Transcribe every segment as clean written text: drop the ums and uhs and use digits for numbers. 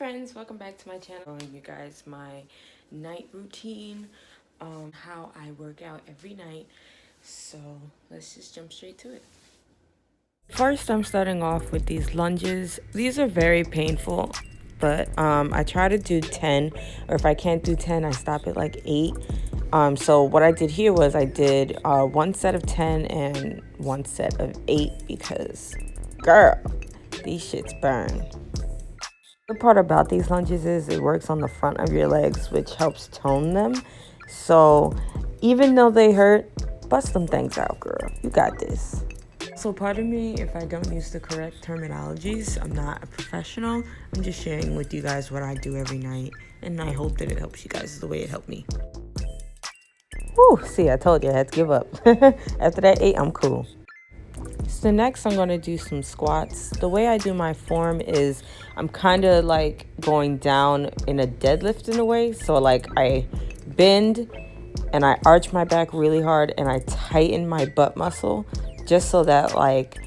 friends, welcome back to my channel. Showing you guys my night routine, how I work out every night. So let's just jump straight to it. First, I'm starting off with these lunges. These are very painful, but I try to do 10, or if I can't do 10, I stop at like 8. So what I did here was I did one set of 10 and one set of 8 because, girl, these shits burn. The part about these lunges is it works on the front of your legs, which helps tone them. So even though they hurt, bust them things out, girl. You got this. So pardon me if I don't use the correct terminologies. I'm not a professional. I'm just sharing with you guys what I do every night, and I hope that it helps you guys the way it helped me. Whew, see, I told you I had to give up. After that 8, I'm cool. So next I'm going to do some squats. The way I do my form is I'm kind of like going down in a deadlift in a way. So like I bend and I arch my back really hard and I tighten my butt muscle just so that like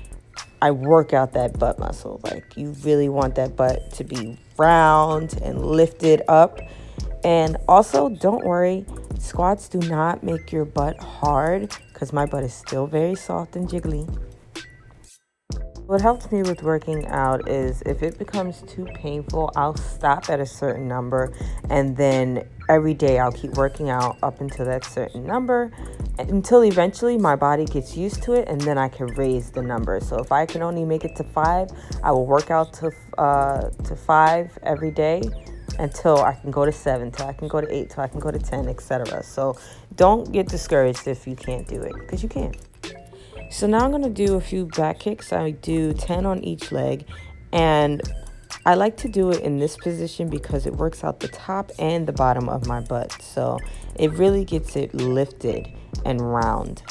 I work out that butt muscle. Like you really want that butt to be round and lifted up. And also, don't worry, squats do not make your butt hard because my butt is still very soft and jiggly. What helps me with working out is if it becomes too painful, I'll stop at a certain number, and then every day I'll keep working out up until that certain number until eventually my body gets used to it, and then I can raise the number. So if I can only make it to 5, I will work out to 5 every day until I can go to 7, till I can go to 8, till I can go to 10, etc. So don't get discouraged if you can't do it, because you can. So now I'm going to do a few back kicks. I do 10 on each leg, and I like to do it in this position because it works out the top and the bottom of my butt. So it really gets it lifted and round.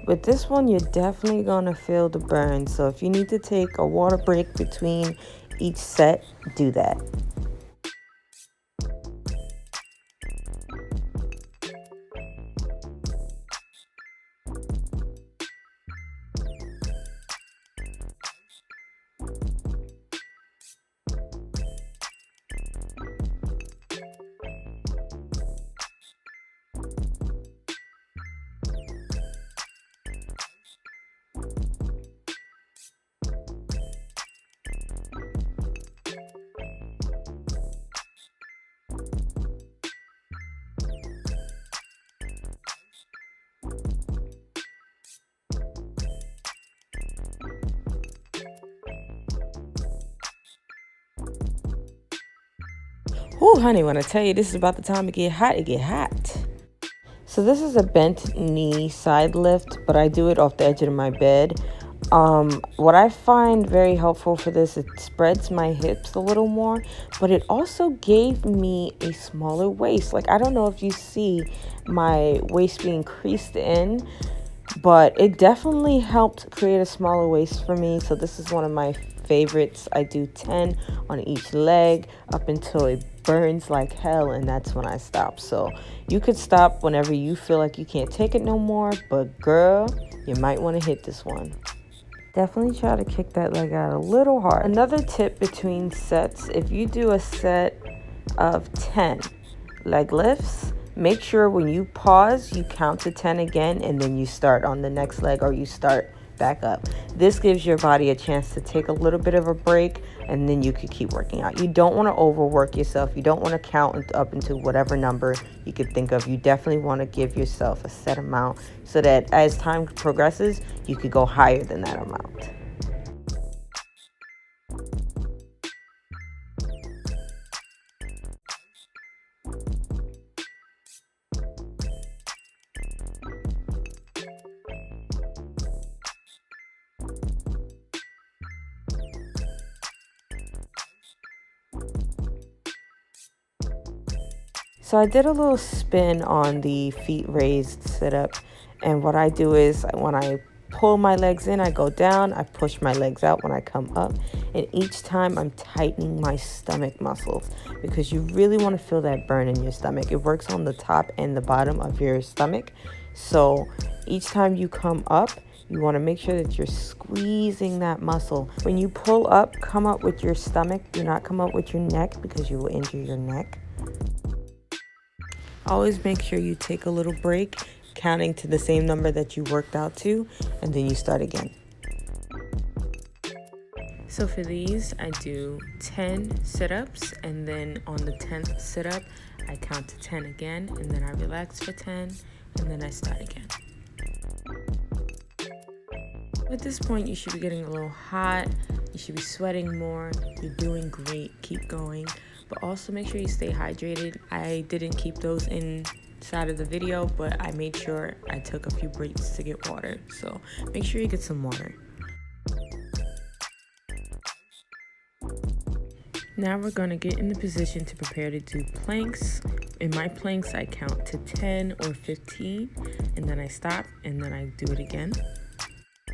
With this one, you're definitely going to feel the burn. So if you need to take a water break between each set, do that. Ooh, honey, when I tell you this is about the time to get hot, it get hot. So this is a bent knee side lift, but I do it off the edge of my bed. What I find very helpful for this, it spreads my hips a little more, but it also gave me a smaller waist. Like, I don't know if you see my waist being creased in, but it definitely helped create a smaller waist for me. So this is one of my favorites. I do 10 on each leg up until it burns like hell, and that's when I stop. So you could stop whenever you feel like you can't take it no more, but girl, you might want to hit this one. Definitely try to kick that leg out a little hard. Another tip between sets, if you do a set of 10 leg lifts, make sure when you pause, you count to 10 again, and then you start on the next leg, or you start back up. This gives your body a chance to take a little bit of a break, and then you could keep working out. You don't want to overwork yourself. You don't want to count up into whatever number you could think of. You definitely want to give yourself a set amount so that as time progresses, you could go higher than that amount. So I did a little spin on the feet raised sit up, and what I do is when I pull my legs in, I go down, I push my legs out when I come up, and each time I'm tightening my stomach muscles because you really want to feel that burn in your stomach. It works on the top and the bottom of your stomach. So each time you come up, you want to make sure that you're squeezing that muscle. When you pull up, come up with your stomach. Do not come up with your neck because you will injure your neck. Always make sure you take a little break, counting to the same number that you worked out to, and then you start again. So for these, I do 10 sit-ups, and then on the 10th sit-up, I count to 10 again, and then I relax for 10, and then I start again. At this point, you should be getting a little hot. You should be sweating more. You're doing great. Keep going. But also make sure you stay hydrated. I didn't keep those inside of the video, but I made sure I took a few breaks to get water. So make sure you get some water. Now we're going to get in the position to prepare to do planks. In my planks, I count to 10 or 15, and then I stop, and then I do it again.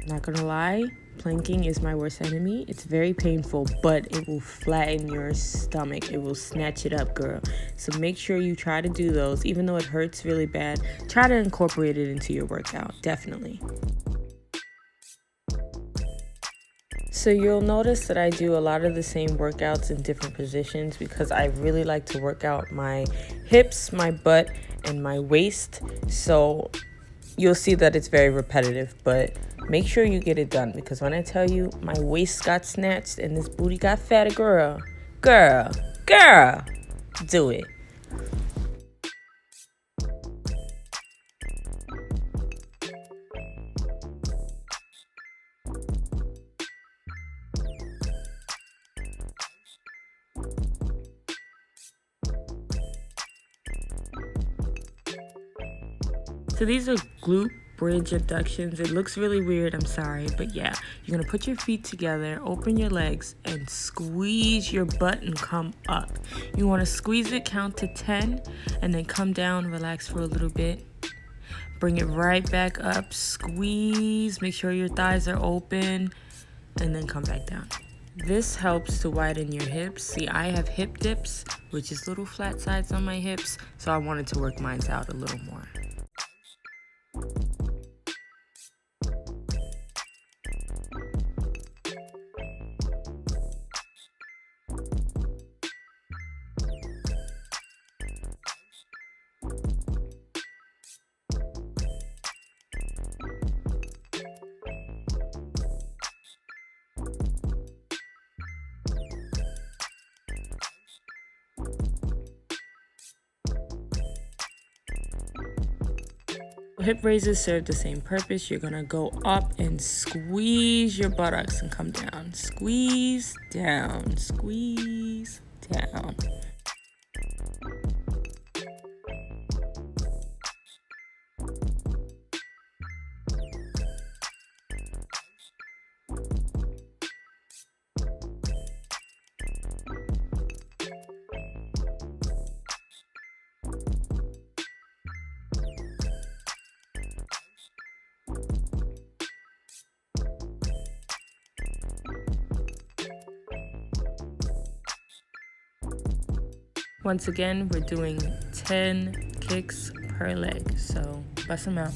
Not gonna lie, planking is my worst enemy. It's very painful, but it will flatten your stomach. It will snatch it up, girl. So make sure you try to do those. Even though it hurts really bad, try to incorporate it into your workout, definitely. So you'll notice that I do a lot of the same workouts in different positions because I really like to work out my hips, my butt, and my waist. So you'll see that it's very repetitive, but make sure you get it done because when I tell you my waist got snatched and this booty got fatter, girl, do it. So these are glute bridge abductions. It looks really weird, I'm sorry, but yeah, you're gonna put your feet together, open your legs, and squeeze your butt and come up. You wanna squeeze it, count to 10, and then come down, relax for a little bit. Bring it right back up, squeeze, make sure your thighs are open, and then come back down. This helps to widen your hips. See, I have hip dips, which is little flat sides on my hips, so I wanted to work mine out a little more. Hip raises serve the same purpose. You're gonna go up and squeeze your buttocks and come down. Squeeze down, squeeze down. Once again, we're doing 10 kicks per leg, so bust them out.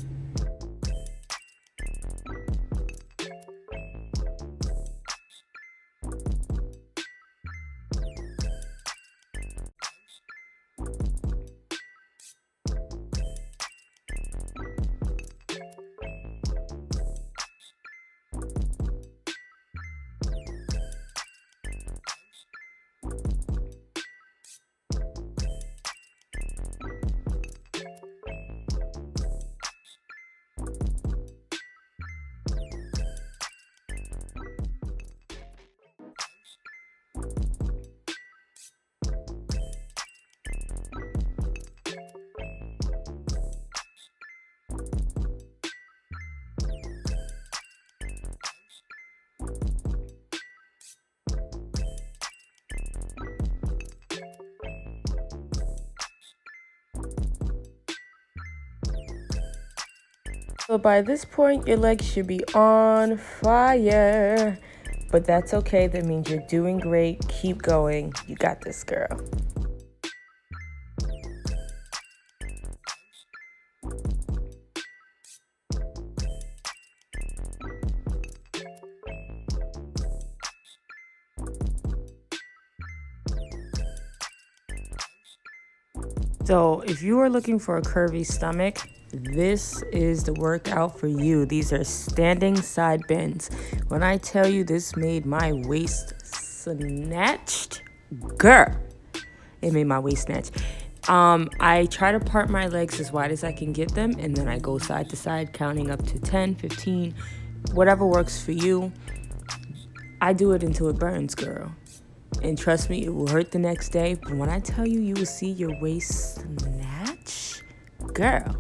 So by this point, your legs should be on fire. But that's okay. That means you're doing great. Keep going. You got this, girl. So if you are looking for a curvy stomach, this is the workout for you. These are standing side bends. When I tell you this made my waist snatched, girl, it made my waist snatch. I try to part my legs as wide as I can get them, and then I go side to side, counting up to 10, 15, whatever works for you. I do it until it burns, girl. And trust me, it will hurt the next day. But when I tell you, you will see your waist snatch, girl,